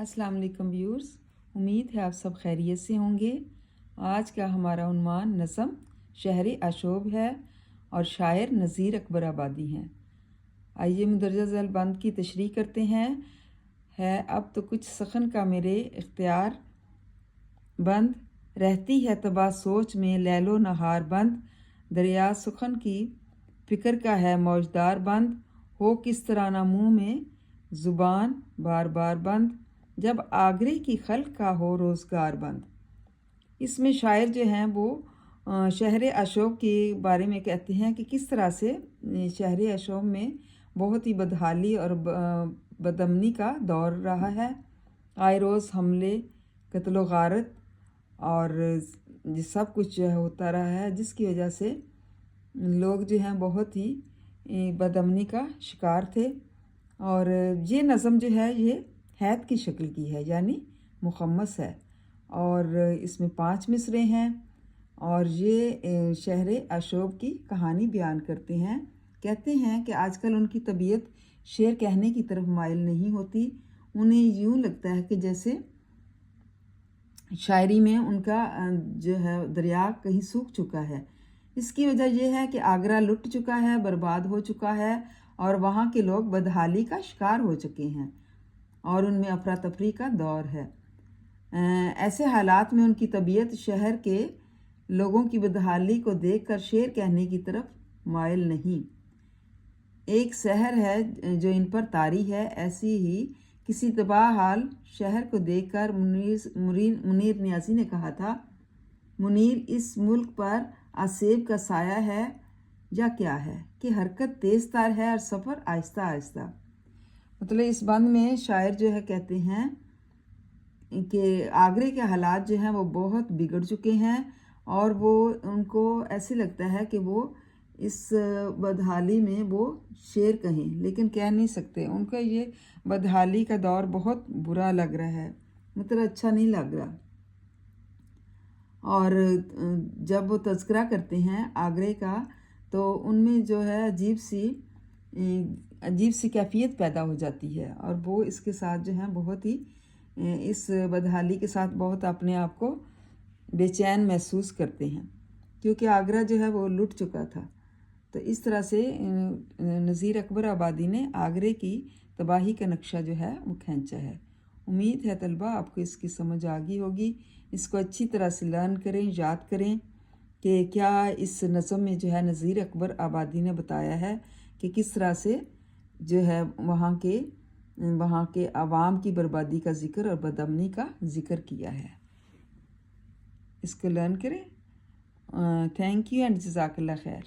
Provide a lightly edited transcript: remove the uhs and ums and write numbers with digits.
अस्सलाम वालेकुम व्यूअर्स, उम्मीद है आप सब खैरियत से होंगे। आज का हमारा उन्वान नज़म शहर आशोब है और शायर नज़ीर अकबर आबादी हैं। आइए मुदर्रजा ज़ैल बंद की तशरीह करते हैं। है अब तो कुछ सखन का मेरे इख्तियार बंद, रहती है तबाह सोच में लैलो नहार बंद, दरिया सुखन की फ़िक्र का है मौजदार बंद, हो किस तरह ना मुँह में ज़ुबान बार बार बंद, जब आगरे की खल्क का हो रोज़गार बंद। इसमें शायर जो हैं वो शहर अशोक के बारे में कहते हैं कि किस तरह से शहर अशोक में बहुत ही बदहाली और बदअमनी का दौर रहा है। आए रोज़ हमले, कत्ल व गारत और सब कुछ जो है होता रहा है, जिसकी वजह से लोग जो हैं बहुत ही बदअमनी का शिकार थे। और ये नज़म जो है ये हैत की शक्ल की है, यानी मुखम्मस है, और इसमें 5 मिसरे हैं और ये शहर अशोक की कहानी बयान करते हैं। कहते हैं कि आजकल उनकी तबीयत शेर कहने की तरफ माइल नहीं होती। उन्हें यूँ लगता है कि जैसे शायरी में उनका जो है दरिया कहीं सूख चुका है। इसकी वजह यह है कि आगरा लुट चुका है, बर्बाद हो चुका है और वहाँ के लोग बदहाली का शिकार हो चुके हैं और उनमें अफरा तफरी का दौर है। ऐसे हालात में उनकी तबीयत शहर के लोगों की बदहाली को देखकर शेर कहने की तरफ माइल नहीं। एक सहर है जो इन पर तारी है, ऐसी ही किसी तबाह हाल शहर को देखकर मुनीर नियाज़ी ने कहा था, मुनीर इस मुल्क पर आसेब का साया है या क्या है कि हरकत तेज़ तार है और सफ़र आहिस्ता आहिस्ता। मतलब इस बंद में शायर जो है कहते हैं कि आगरे के हालात जो हैं वो बहुत बिगड़ चुके हैं और वो उनको ऐसे लगता है कि वो इस बदहाली में वो शेर कहें, लेकिन कह नहीं सकते। उनको ये बदहाली का दौर बहुत बुरा लग रहा है, मतलब अच्छा नहीं लग रहा। और जब वो तज़किरा करते हैं आगरे का तो उनमें जो है अजीब सी कैफियत पैदा हो जाती है और वो इसके साथ जो है बहुत ही इस बदहाली के साथ बहुत अपने आप को बेचैन महसूस करते हैं, क्योंकि आगरा जो है वो लुट चुका था। तो इस तरह से नज़ीर अकबर आबादी ने आगरे की तबाही का नक्शा जो है वो खींचा है। उम्मीद है तलबा आपको इसकी समझ आ गई होगी। इसको अच्छी तरह से लर्न करें, याद करें कि क्या इस नज़म में जो है नज़ीर अकबर आबादी ने बताया है कि किस तरह से जो है वहाँ के आवाम की बर्बादी का ज़िक्र और बदअमनी का ज़िक्र किया है। इसको लर्न करें। थैंक यू एंड जज़ाकल्लाह खैर।